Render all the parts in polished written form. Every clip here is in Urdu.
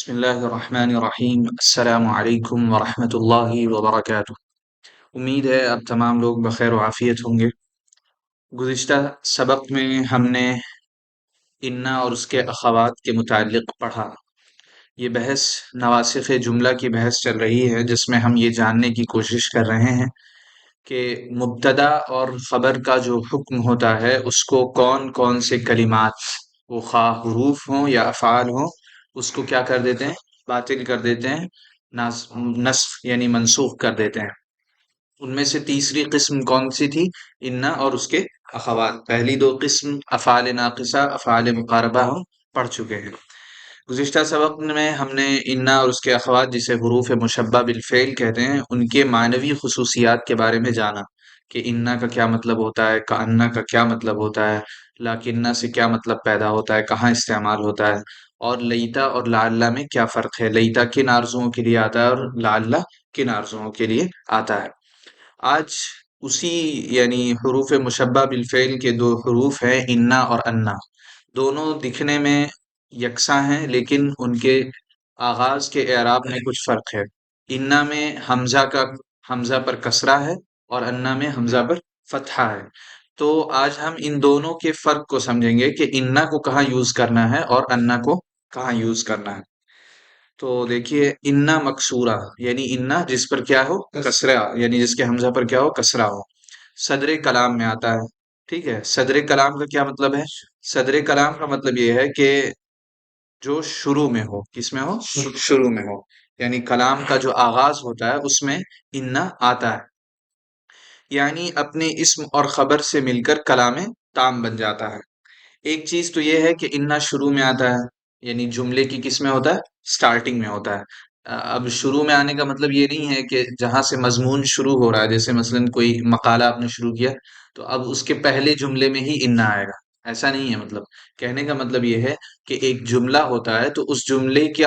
بسم اللہ الرحمن الرحیم السلام علیکم ورحمۃ اللہ وبرکاتہ۔ امید ہے اب تمام لوگ بخیر و عافیت ہوں گے۔ گزشتہ سبق میں ہم نے انا اور اس کے اخوات کے متعلق پڑھا۔ یہ بحث نواسخ جملہ کی بحث چل رہی ہے، جس میں ہم یہ جاننے کی کوشش کر رہے ہیں کہ مبتدا اور خبر کا جو حکم ہوتا ہے اس کو کون کون سے کلمات، وہ خواہ حروف ہوں یا افعال ہوں، اس کو کیا کر دیتے ہیں؟ باطل کر دیتے ہیں، نسخ یعنی منسوخ کر دیتے ہیں۔ ان میں سے تیسری قسم کون سی تھی؟ انا اور اس کے اخوات۔ پہلی دو قسم افعال ناقصہ، افعال مقاربہ ہم پڑھ چکے ہیں۔ گزشتہ سبق میں ہم نے انا اور اس کے اخوات، جسے حروف مشبہ بالفعل کہتے ہیں، ان کے معنوی خصوصیات کے بارے میں جانا کہ انا کا کیا مطلب ہوتا ہے، کأنا کا کیا مطلب ہوتا ہے، لاکنہ سے کیا مطلب پیدا ہوتا ہے، کہاں استعمال ہوتا ہے، اور لیتا اور لعلہ میں کیا فرق ہے، لیتا کن آرزوؤں کے لیے آتا ہے اور لعلہ کن آرزوؤں کے لیے آتا ہے۔ آج اسی یعنی حروف مشبہ بالفعل کے دو حروف ہیں انا اور انا۔ دونوں دکھنے میں یکساں ہیں، لیکن ان کے آغاز کے اعراب میں کچھ فرق ہے۔ انا میں حمزہ پر کسرہ ہے اور انا میں حمزہ پر فتحہ ہے۔ تو آج ہم ان دونوں کے فرق کو سمجھیں گے کہ انا کو کہاں یوز کرنا ہے اور انا کو کہاں یوز کرنا ہے۔ تو دیکھیے، انا مکسورہ یعنی انا جس پر کیا ہو؟ کسرہ، یعنی جس کے حمزہ پر کیا ہو؟ کسرہ ہو۔ صدر کلام میں آتا ہے، ٹھیک ہے۔ صدر کلام کا کیا مطلب ہے؟ صدر کلام کا مطلب یہ ہے کہ جو شروع میں ہو، کس میں ہو؟ شروع میں ہو، یعنی کلام کا جو آغاز ہوتا ہے اس میں انا آتا ہے، یعنی اپنے اسم اور خبر سے مل کر کلام تام بن جاتا ہے۔ ایک چیز تو یہ ہے کہ انا شروع میں آتا ہے، یعنی جملے کی کس میں ہوتا ہے؟ سٹارٹنگ میں ہوتا ہے۔ اب شروع میں آنے کا مطلب یہ نہیں ہے کہ جہاں سے مضمون شروع ہو رہا ہے، جیسے مثلا کوئی مقالہ آپ نے شروع کیا تو اب اس کے پہلے جملے میں ہی انا آئے گا، ایسا نہیں ہے۔ مطلب کہنے کا مطلب یہ ہے کہ ایک جملہ ہوتا ہے تو اس جملے کے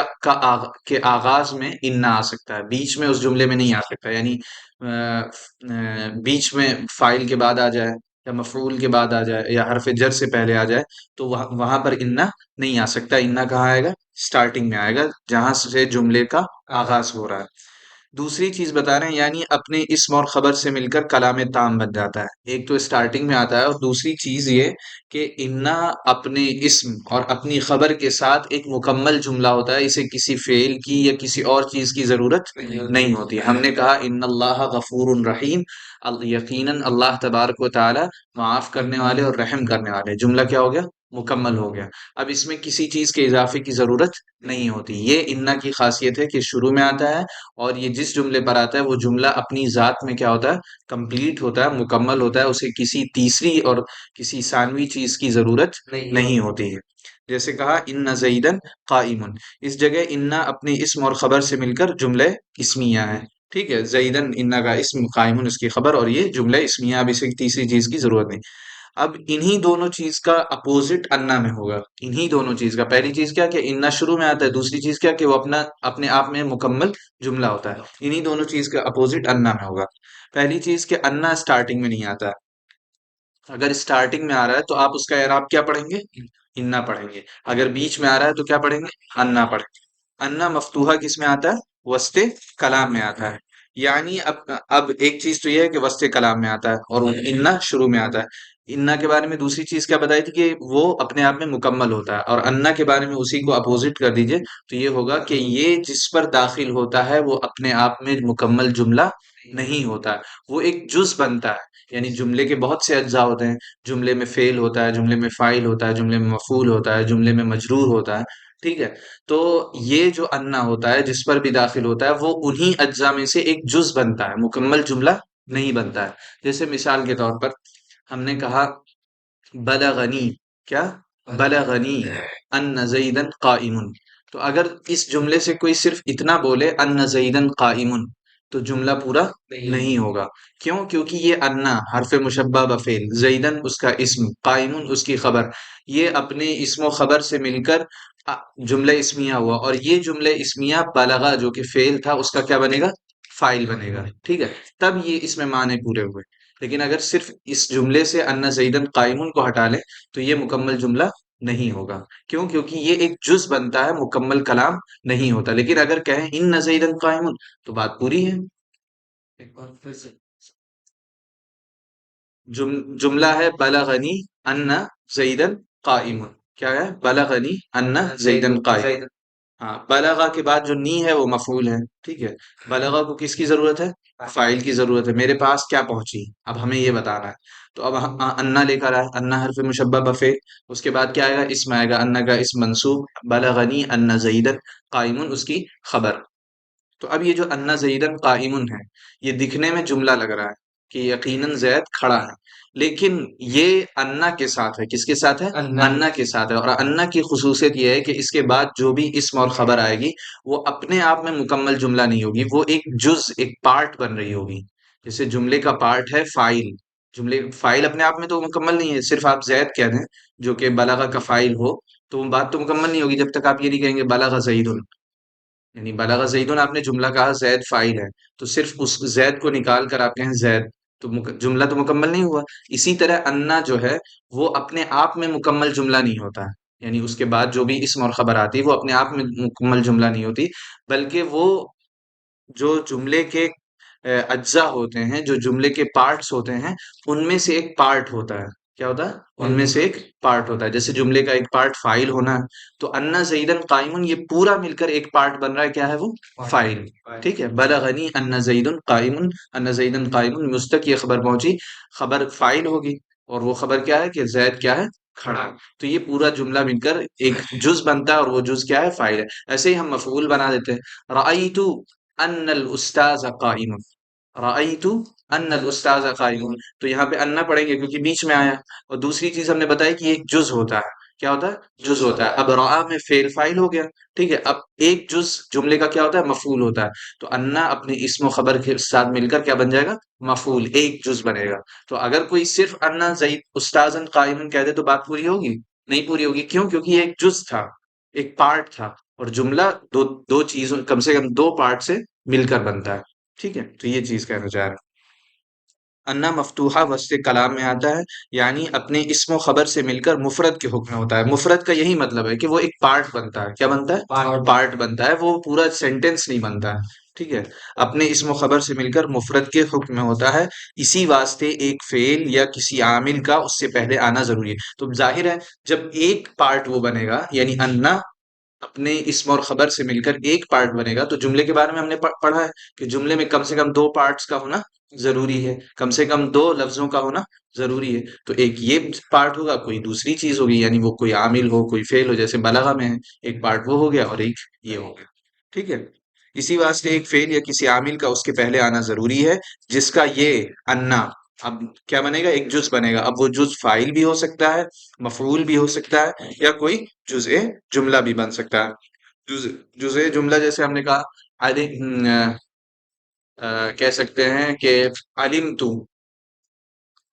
آغاز میں انا آ سکتا ہے، بیچ میں اس جملے میں نہیں آ سکتا، یعنی بیچ میں فاعل کے بعد آ جائے یا مفعول کے بعد آ جائے یا حرف جر سے پہلے آ جائے تو وہاں پر انا نہیں آ سکتا۔ انا کہاں آئے گا؟ سٹارٹنگ میں آئے گا، جہاں سے جملے کا آغاز ہو رہا ہے۔ دوسری چیز بتا رہے ہیں، یعنی اپنے اسم اور خبر سے مل کر کلام تام بن جاتا ہے۔ ایک تو سٹارٹنگ میں آتا ہے، اور دوسری چیز یہ کہ انا اپنے اسم اور اپنی خبر کے ساتھ ایک مکمل جملہ ہوتا ہے، اسے کسی فعل کی یا کسی اور چیز کی ضرورت نہیں ہوتی۔ ہم نے کہا ان اللہ غفور رحیم، یقیناً اللہ تبارک و تعالی معاف کرنے والے اور رحم کرنے والے۔ جملہ کیا ہو گیا؟ مکمل ہو گیا۔ اب اس میں کسی چیز کے اضافے کی ضرورت نہیں ہوتی۔ یہ انا کی خاصیت ہے کہ شروع میں آتا ہے، اور یہ جس جملے پر آتا ہے وہ جملہ اپنی ذات میں کیا ہوتا ہے؟ کمپلیٹ ہوتا ہے، مکمل ہوتا ہے، اسے کسی تیسری اور کسی ثانوی چیز کی ضرورت نہیں ہوتی ہے۔ جیسے کہا ان زیدن قائم، اس جگہ انا اپنے اسم اور خبر سے مل کر جملہ اسمیہ ہے، ٹھیک ہے۔ زیدن انا کا اسم، قائم اس کی خبر، اور یہ جملہ اسمیہ، اب اسے تیسری چیز کی ضرورت نہیں۔ اب انہی دونوں چیز کا اپوزٹ انا میں ہوگا۔ انہی دونوں چیز کا پہلی چیز کیا کہ انا شروع میں آتا ہے، دوسری چیز کیا کہ وہ اپنے آپ میں مکمل جملہ ہوتا ہے۔ انہی دونوں چیز کا اپوزٹ انا میں ہوگا۔ پہلی چیز کہ انا سٹارٹنگ میں نہیں آتا ہے۔ اگر سٹارٹنگ میں آ رہا ہے تو آپ اس کا اعراب کیا پڑھیں گے؟ انا پڑھیں گے۔ اگر بیچ میں آ رہا ہے تو کیا پڑھیں گے؟ انا پڑھیں گے۔ انا مفتوحہ کس میں آتا ہے؟ وسط کلام میں آتا ہے۔ یعنی اب ایک چیز تو یہ ہے کہ وسط کلام میں آتا ہے، اور انا شروع میں آتا ہے۔ انا کے بارے میں دوسری چیز کیا بتائی تھی کہ وہ اپنے آپ میں مکمل ہوتا ہے، اور انا کے بارے میں اسی کو اپوزٹ کر دیجئے تو یہ ہوگا کہ یہ جس پر داخل ہوتا ہے وہ اپنے آپ میں مکمل جملہ نہیں ہوتا ہے، وہ ایک جز بنتا ہے۔ یعنی جملے کے بہت سے اجزاء ہوتے ہیں، جملے میں فعل ہوتا ہے، جملے میں فاعل ہوتا ہے، جملے میں مفعول ہوتا ہے، جملے میں مجرور ہوتا ہے، ٹھیک ہے۔ تو یہ جو انا ہوتا ہے جس پر بھی داخل ہوتا ہے وہ انہی اجزاء میں سے ایک جز بنتا ہے، مکمل جملہ نہیں بنتا ہے۔ جیسے مثال کے طور پر ہم نے کہا بلغنی، کیا؟ بلغنی ان زیدن قائم، تو اگر اس جملے سے کوئی صرف اتنا بولے ان زیدن قائم تو جملہ پورا نہیں ہوگا۔ کیوں؟ کیونکہ یہ انا حرف مشبہ بفعل، زیدن اس کا اسم، قائم اس کی خبر، یہ اپنے اسم و خبر سے مل کر جملہ اسمیہ ہوا، اور یہ جملہ اسمیہ بلغا جو کہ فعل تھا اس کا کیا بنے گا؟ فاعل بنے گا، ٹھیک ہے۔ تب یہ اس میں معنی پورے ہوئے۔ لیکن اگر صرف اس جملے سے ان زیدن قائم کو ہٹا لیں تو یہ مکمل جملہ نہیں ہوگا. کیوں؟ کیونکہ یہ ایک جز بنتا ہے، مکمل کلام نہیں ہوتا. لیکن اگر کہیں ان زیدن قائم تو بات پوری ہے. ایک بار پھر سے جملہ ہے بلغنی ان زیدن قائم. کیا ہے؟ بلغنی ان زیدن قائم. ہاں، بلغا کے بعد جو نی ہے وہ مفعول ہے. ٹھیک ہے. بلغا کو کس کی ضرورت ہے؟ فاعل کی ضرورت ہے. میرے پاس کیا پہنچی، اب ہمیں یہ بتانا ہے. تو اب انا لے کر آئے، انا حرف مشبہ بفعل. اس کے بعد کیا آئے گا؟ اسم آئے گا، انا کا اسم منصوب، بلغنی ان زیدن قائمن اس کی خبر. تو اب یہ جو انا زیدن قائمن ہے، یہ دکھنے میں جملہ لگ رہا ہے کہ یقیناً زید کھڑا ہے، لیکن یہ انا کے ساتھ ہے. کس کے ساتھ ہے؟ انا کے ساتھ ہے. اور انا کی خصوصیت یہ ہے کہ اس کے بعد جو بھی اسم اور خبر آئے گی وہ اپنے آپ میں مکمل جملہ نہیں ہوگی، وہ ایک جز، ایک پارٹ بن رہی ہوگی. جیسے جملے کا پارٹ ہے فائل. جملے فائل اپنے آپ میں تو مکمل نہیں ہے. صرف آپ زید کہہ دیں جو کہ بلغہ کا فائل ہو تو وہ بات تو مکمل نہیں ہوگی جب تک آپ یہ نہیں کہیں گے بلغ زید. یعنی بلغ زیدن آپ نے جملہ کہا، زید فاعل ہے، تو صرف اس زید کو نکال کر آپ کہیں زید، تو جملہ تو مکمل نہیں ہوا. اسی طرح انا جو ہے وہ اپنے آپ میں مکمل جملہ نہیں ہوتا ہے. یعنی اس کے بعد جو بھی اسم اور خبر آتی ہے وہ اپنے آپ میں مکمل جملہ نہیں ہوتی، بلکہ وہ جو جملے کے اجزا ہوتے ہیں، جو جملے کے پارٹس ہوتے ہیں، ان میں سے ایک پارٹ ہوتا ہے. کیا ہوتا ہے؟ ان میں سے ایک پارٹ ہوتا ہے. جیسے جملے کا ایک پارٹ فائل ہونا ہے، تو انا زیدن قائمن یہ پورا مل کر ایک پارٹ بن رہا ہے. کیا ہے وہ؟ فائل. ٹھیک ہے. بلغنی ان زیدن قائمن، ان زیدن قائمن، مجھ تک یہ خبر پہنچی. خبر فائل ہوگی، اور وہ خبر کیا ہے کہ زید کیا ہے؟ کھڑا. تو یہ پورا جملہ مل کر ایک جز بنتا ہے، اور وہ جز کیا ہے؟ فائل ہے. ایسے ہی ہم مفعول بنا دیتے ہیں. رأیت ان الاستاذ قائم. رأیت ان الاستاذ قائم. تو یہاں پہ انا پڑھیں گے کیونکہ بیچ میں آیا. اور دوسری چیز ہم نے بتائی کہ ایک جز ہوتا ہے. کیا ہوتا ہے؟ جز ہوتا ہے. اب رآ میں فعل فاعل ہو گیا. ٹھیک ہے. اب ایک جز جملے کا کیا ہوتا ہے؟ مفعول ہوتا ہے. تو انا اپنے اسم و خبر کے ساتھ مل کر کیا بن جائے گا؟ مفعول، ایک جز بنے گا. تو اگر کوئی صرف انا زید استاذن قائم کہہ دے تو بات پوری ہوگی؟ نہیں پوری ہوگی. کیوں؟ کیونکہ یہ ایک جز تھا، ایک پارٹ تھا. اور جملہ دو دو چیزوں، کم سے کم دو پارٹ سے مل کر بنتا ہے. ٹھیک ہے. تو یہ چیز کہنا چاہ رہا ہوں. انا مفتوحہ وسط کلام میں آتا ہے، یعنی اپنے اسم و خبر سے مل کر مفرد کے حکم میں ہوتا ہے. مفرد کا یہی مطلب ہے کہ وہ ایک پارٹ بنتا ہے. کیا بنتا ہے؟ پارٹ بنتا ہے. وہ پورا سینٹینس نہیں بنتا ہے. ٹھیک ہے. اپنے اسم و خبر سے مل کر مفرد کے حکم میں ہوتا ہے. اسی واسطے ایک فعل یا کسی عامل کا اس سے پہلے آنا ضروری ہے. تو ظاہر ہے جب ایک پارٹ وہ بنے گا، یعنی انا اپنے اسم اور خبر سے مل کر ایک پارٹ بنے گا، تو جملے کے بارے میں ہم نے پڑھا ہے کہ جملے میں کم سے کم دو پارٹس کا ہونا ضروری ہے، کم سے کم دو لفظوں کا ہونا ضروری ہے. تو ایک یہ پارٹ ہوگا، کوئی دوسری چیز ہوگی، یعنی وہ کوئی عامل ہو، کوئی فعل ہو. جیسے بلغہ میں ہے، ایک پارٹ وہ ہو گیا اور ایک یہ ہو گیا. ٹھیک ہے. اسی واسطے ایک فعل یا کسی عامل کا اس کے پہلے آنا ضروری ہے، جس کا یہ انا اب کیا بنے گا؟ ایک جز بنے گا. اب وہ جز فاعل بھی ہو سکتا ہے، مفعول بھی ہو سکتا ہے، یا کوئی جزء جملہ بھی بن سکتا ہے. جزء جملہ جیسے ہم نے کہا کہہ سکتے ہیں کہ علمت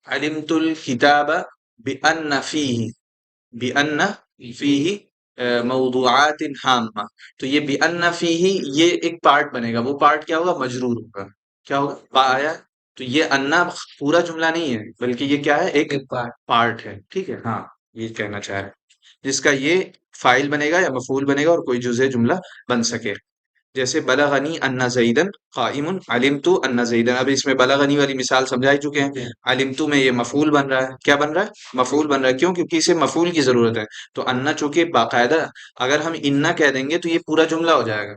علمت الکتاب بأن فیہ موضوعات ہامہ. تو یہ بأن فیہ یہ ایک پارٹ بنے گا. وہ پارٹ کیا ہوگا؟ مجرور ہوگا. کیا ہوگا؟ آیا. تو یہ انا پورا جملہ نہیں ہے، بلکہ یہ کیا ہے؟ ایک پارٹ ہے. ٹھیک ہے. ہاں، یہ کہنا چاہ رہے ہیں، جس کا یہ فائل بنے گا یا مفعول بنے گا اور کوئی جزء جملہ بن سکے. جیسے بلغنی ان زیدن قائم، علمت ان زیدن. اب اس میں بلغنی والی مثال سمجھا ہی چکے ہیں. علمت میں یہ مفعول بن رہا ہے. کیا بن رہا ہے؟ مفعول بن رہا ہے. کیوں؟ کیونکہ اسے مفعول کی ضرورت ہے. تو انا چونکہ باقاعدہ اگر ہم انا کہہ دیں گے تو یہ پورا جملہ ہو جائے گا،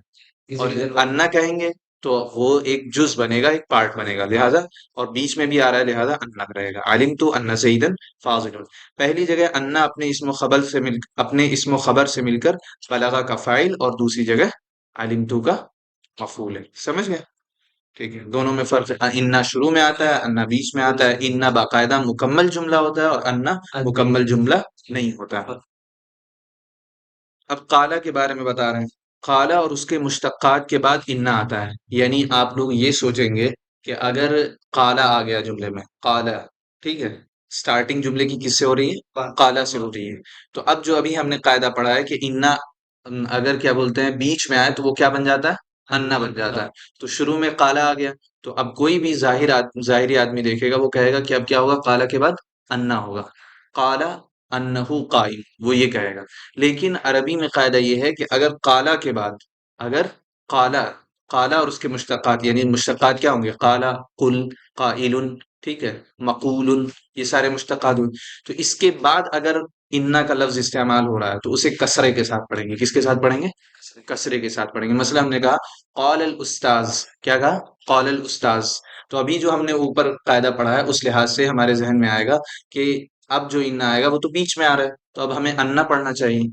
اور انا کہیں گے تو وہ ایک جز بنے گا، ایک پارٹ بنے گا. لہذا اور بیچ میں بھی آ رہا ہے، لہذا انا رہے گا. علمت ان زیدن فاضل. پہلی جگہ انا اپنے اسم و خبر سے اپنے اسم و خبر سے مل کر بلغہ کا فاعل، اور دوسری جگہ علمتو کا مفعول ہے. سمجھ گئے؟ ٹھیک ہے. دونوں میں فرق ہے. انا شروع میں آتا ہے، انا بیچ میں آتا ہے. انا باقاعدہ مکمل جملہ ہوتا ہے، اور انا مکمل جملہ نہیں ہوتا. اب قالا کے بارے میں بتا رہے ہیں. قالا اور اس کے مشتقات کے بعد انا آتا ہے. یعنی آپ لوگ یہ سوچیں گے کہ اگر قالا آ گیا جملے میں، قالا، ٹھیک ہے، سٹارٹنگ جملے کی کس سے ہو رہی ہے؟ قالا سے ہو رہی ہے. تو اب جو ابھی ہم نے قاعدہ پڑھا ہے کہ انا اگر کیا بولتے ہیں بیچ میں آئے تو وہ کیا بن جاتا ہے؟ انا بن جاتا ہے. تو شروع میں قالا آ گیا، تو اب کوئی بھی ظاہری آدمی دیکھے گا وہ کہے گا کہ اب کیا ہوگا؟ قالا کے بعد انا ہوگا. قالا انہو قائم، وہ یہ کہے گا۔ لیکن عربی میں قاعدہ یہ ہے کہ اگر قالا کے بعد، اگر قالا، قالا اور اس کے مشتقات، یعنی مشتقات کیا ہوں گے؟ قالا، قل، قائل، ٹھیک ہے، مقول، یہ سارے مشتقات ہوئے، تو اس کے بعد اگر انا کا لفظ استعمال ہو رہا ہے تو اسے کسرے کے ساتھ پڑھیں گے۔ کس کے ساتھ پڑھیں گے؟ کسرے کے ساتھ پڑھیں گے۔ مثلا ہم نے کہا قال الاستاذ، کیا کہا؟ قال الاستاذ، تو ابھی جو ہم نے اوپر قاعدہ پڑھا ہے اس لحاظ سے ہمارے ذہن میں آئے گا کہ اب جو انا آئے گا وہ تو بیچ میں آ رہا ہے، تو اب ہمیں انا پڑھنا چاہیے۔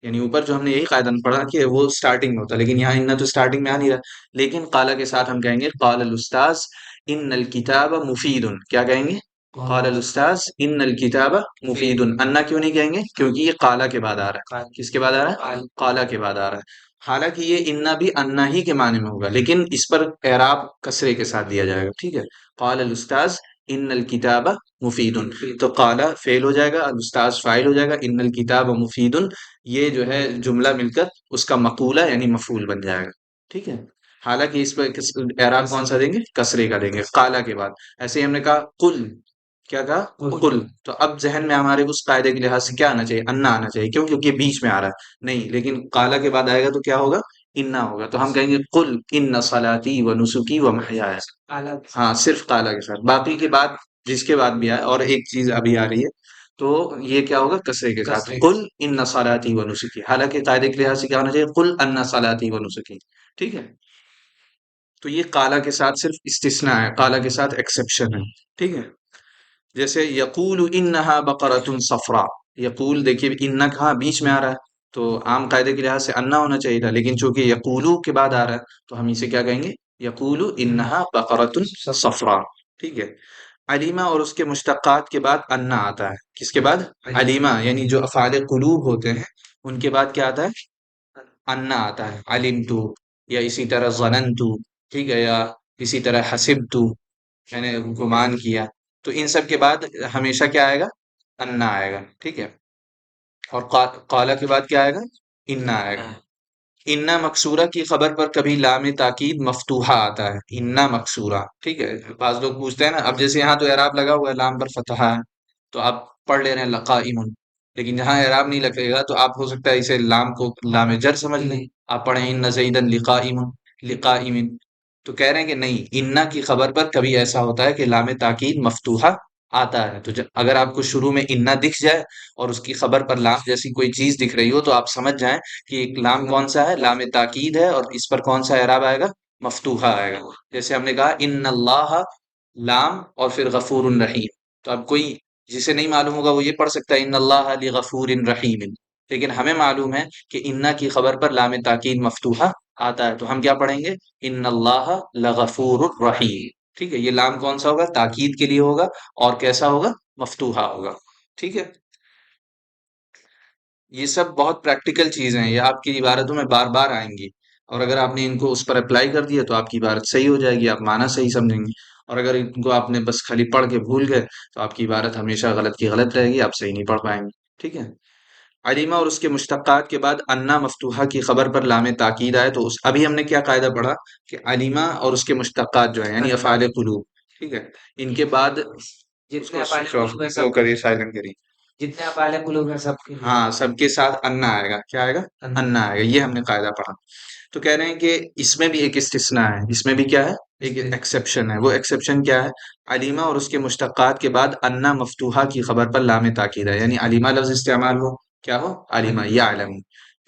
یعنی اوپر جو ہم نے یہی قاعدہ پڑھا کہ وہ سٹارٹنگ میں ہوتا ہے، لیکن یہاں انا تو سٹارٹنگ میں آ نہیں رہا، لیکن قالا کے ساتھ ہم کہیں گے قال الاستاذ ان الکتاب مفید، کیا کہیں گے؟ قال الاستاذ ان الکتاب مفید۔ انا کیوں نہیں کہیں گے؟ کیونکہ یہ قالا کے بعد آ رہا ہے۔ کس کے بعد آ رہا ہے؟ قالا کے بعد آ رہا ہے۔ حالانکہ یہ انا بھی انا ہی کے معنی میں ہوگا، لیکن اس پر اعراب کسرے کے ساتھ دیا جائے گا، ٹھیک ہے۔ قال الاستاذ ان الکتاب مفید، تو قالا فعل ہو جائے گا، الاستاذ فاعل ہو جائے گا، ان الکتاب مفید یہ جو ہے جملہ مل کر اس کا مقولہ یعنی مفعول بن جائے گا، ٹھیک ہے۔ حالانکہ اس پر اعراب کون سا دیں گے؟ کسرے کا دیں گے قالا کے بعد۔ ایسے ہی ہم نے کہا قل، کیا کہا؟ قل، تو اب ذہن میں ہمارے اس قاعدے کے لحاظ سے کیا آنا چاہیے؟ انا آنا چاہیے، کیوں؟ کیونکہ یہ بیچ میں آ رہا ہے، نہیں، لیکن قالا کے بعد آئے گا تو کیا ہوگا؟ انا ہوگا، تو ہم کہیں گے قل ان صلاتی و نسکی و محیایا، ہاں صرف قالا کے ساتھ، باقی کے بعد جس کے بعد بھی آئے۔ اور ایک چیز ابھی آ رہی ہے، تو یہ کیا ہوگا؟ کسرے کے ساتھ، قل ان صلاتی و نسکی، حالانکہ قاعدے کے لحاظ سے کیا ہونا چاہیے؟ قل ان صلاتی و نسکی، ٹھیک ہے۔ تو یہ قالا کے ساتھ صرف استثناء ہے، قالا کے ساتھ ایکسیپشن ہے، ٹھیک ہے۔ جیسے یقول انہا بقرۃ صفراء، یقول دیکھیے انہ کہاں؟ بیچ میں آ رہا ہے، تو عام قاعدے کے لحاظ سے انا ہونا چاہیے تھا، لیکن چونکہ یقولو کے بعد آ رہا ہے تو ہم اسے کیا کہیں گے؟ یقول انہا بقرۃ صفراء، ٹھیک ہے۔ علیمہ اور اس کے مشتقات کے بعد انا آتا ہے، کس کے بعد؟ علیمہ، یعنی جو افعال قلوب ہوتے ہیں ان کے بعد کیا آتا ہے؟ انا آتا ہے، علمتو، یا اسی طرح ظننتو، ٹھیک ہے، یا اسی طرح حسبتو، میں نے گمان کیا، تو ان سب کے بعد ہمیشہ کیا آئے گا؟ انا آئے گا، ٹھیک ہے۔ اور قالا کے بعد کیا آئے گا؟ انا آئے گا۔ انا مکسورہ کی خبر پر کبھی لام تاکید مفتوحہ آتا ہے، انا مکسورہ، ٹھیک ہے۔ بعض لوگ پوچھتے ہیں نا، اب جیسے یہاں تو اعراب لگا ہوا ہے، لام پر فتحہ ہے، تو آپ پڑھ لے رہے ہیں لقائم، لیکن جہاں اعراب نہیں لگے گا تو آپ ہو سکتا ہے اسے لام کو لام جر سمجھ لیں، آپ پڑھیں ان زیدا لقائم، لقائم، تو کہہ رہے ہیں کہ نہیں، انا کی خبر پر کبھی ایسا ہوتا ہے کہ لام تاکید مفتوحہ آتا ہے، تو اگر آپ کو شروع میں انا دکھ جائے اور اس کی خبر پر لام جیسی کوئی چیز دکھ رہی ہو تو آپ سمجھ جائیں کہ ایک لام کون سا ہے؟ لام تاکید ہے، اور اس پر کون سا اعراب آئے گا؟ مفتوحہ آئے گا۔ جیسے ہم نے کہا ان اللہ، لام اور پھر غفور الرحیم، تو اب کوئی جسے نہیں معلوم ہوگا وہ یہ پڑھ سکتا ہے ان اللہ لغفور رحیم، لیکن ہمیں معلوم ہے کہ انا کی خبر پر لام تاکید مفتوحہ آتا ہے، تو ہم کیا پڑھیں گے؟ ان اللہ لغفور الرحیم، ٹھیک ہے۔ یہ لام کون سا ہوگا؟ تاکید کے لیے ہوگا، اور کیسا ہوگا؟ مفتوحہ ہوگا، ٹھیک ہے۔ یہ سب بہت پریکٹیکل چیزیں ہیں، یہ آپ کی عبارتوں میں بار بار آئیں گی، اور اگر آپ نے ان کو اس پر اپلائی کر دیا تو آپ کی عبارت صحیح ہو جائے گی، آپ معنی صحیح سمجھیں گے، اور اگر ان کو آپ نے بس خالی پڑھ کے بھول گئے تو آپ کی عبارت ہمیشہ غلط کی غلط رہے گی، آپ صحیح نہیں پڑھ پائیں گے، ٹھیک ہے۔ علیمہ اور اس کے مشتقات کے بعد انا مفتوحہ کی خبر پر لام تاکید آئے تو ابھی ہم نے کیا قاعدہ پڑھا کہ علیمہ اور اس کے مشتقات جو ہیں یعنی افعال قلوب، ٹھیک ہے، ان کے بعد جتنے افعال قلوب ہیں سب کریے، سائلنٹ کریے، جتنے افعال قلوب ہیں سب کے لیے ہاں سب کے ساتھ انا آئے گا، کیا آئے گا؟ انا آئے گا، یہ ہم نے قاعدہ پڑھا۔ تو کہہ رہے ہیں کہ اس میں بھی ایک استثناء ہے، اس میں بھی کیا ہے؟ ایک ایکسیپشن ہے، وہ ایکسیپشن کیا ہے؟ علیمہ اور اس کے مشتقات کے بعد انا مفتوحہ کی خبر پر لام تاکید ہے، یعنی علیمہ لفظ استعمال ہو، کیا ہو؟ علیمہ، یعلم،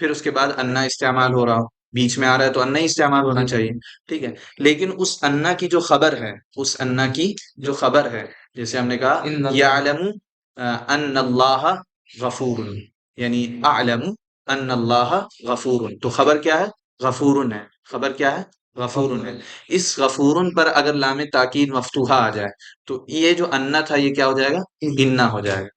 پھر اس کے بعد انا استعمال ہو رہا ہو، بیچ میں آ رہا ہے تو انا ہی استعمال ہونا چاہیے، ٹھیک ہے۔ لیکن اس انا کی جو خبر ہے، اس انا کی جو خبر ہے، جیسے ہم نے کہا یعلم ان اللہ غفور، یعنی اعلم ان اللہ غفور، تو خبر کیا ہے؟ غفور ہے، خبر کیا ہے؟ غفور ہے۔ اس غفور پر اگر لام تاکید مفتوحہ آ جائے تو یہ جو انا تھا یہ کیا ہو جائے گا؟ انا ہو جائے گا،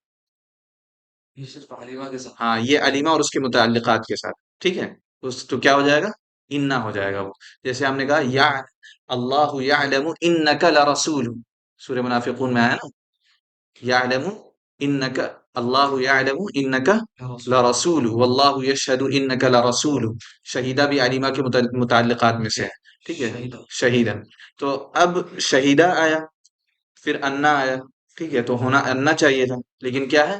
یہ صرف علیمہ کے ساتھ۔ ہاں یہ علیمہ اور اس کے متعلقات کے ساتھ، ٹھیک ہے، اس تو کیا ہو جائے گا؟ انا ہو جائے گا وہ، جیسے ہم نے کہا یا اللہ یعلم انک لرسول، سورہ منافقون میں آیا نا، یعلم انک، اللہ یعلم انک لرسول واللہ یشہد انک لرسول، شہیدہ بھی علیمہ کے متعلقات میں سے ہے، ٹھیک ہے، شہیدہ، تو اب شہیدہ آیا، پھر انا آیا، ٹھیک ہے، تو ہونا انا چاہیے تھا، لیکن کیا ہے؟